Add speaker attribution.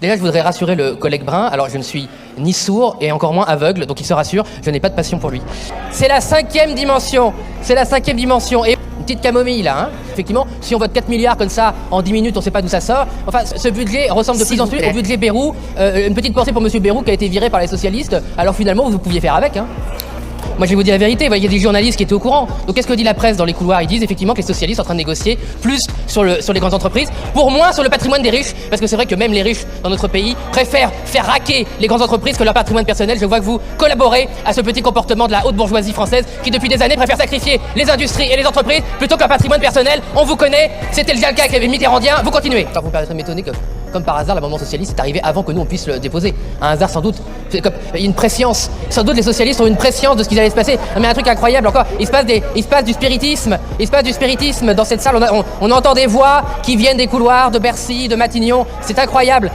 Speaker 1: Déjà, je voudrais rassurer le collègue Brun. Alors, je ne suis ni sourd et encore moins aveugle, donc il se rassure, je n'ai pas de passion pour lui. C'est la 5e dimension. C'est la 5e dimension. Et une petite camomille, là, hein. Effectivement, si on vote 4 milliards comme ça, en 10 minutes, on ne sait pas d'où ça sort. Enfin, ce budget ressemble de plus en plus au budget Bayrou. Une petite pensée pour monsieur Bayrou qui a été viré par les socialistes. Alors finalement, vous pouviez faire avec, hein. Moi, je vais vous dire la vérité, il y a des journalistes qui étaient au courant. Donc, qu'est-ce que dit la presse dans les couloirs? Ils disent effectivement que les socialistes sont en train de négocier plus sur les grandes entreprises, pour moins sur le patrimoine des riches. Parce que c'est vrai que même les riches dans notre pays préfèrent faire raquer les grandes entreprises que leur patrimoine personnel. Je vois que vous collaborez à ce petit comportement de la haute bourgeoisie française qui, depuis des années, préfère sacrifier les industries et les entreprises plutôt que leur patrimoine personnel. On vous connaît, c'était déjà le cas avec les Mitterrandiens, vous continuez. Alors, vous permettrez de m'étonner que, comme par hasard, l'amendement socialiste est arrivé avant que nous on puisse le déposer. Un hasard sans doute. Il y a une prescience. Sans doute les socialistes ont une prescience de ce qui allait se passer. Non, mais un truc incroyable encore. Il se passe du spiritisme. Il se passe du spiritisme dans cette salle. On entend des voix qui viennent des couloirs de Bercy, de Matignon. C'est incroyable.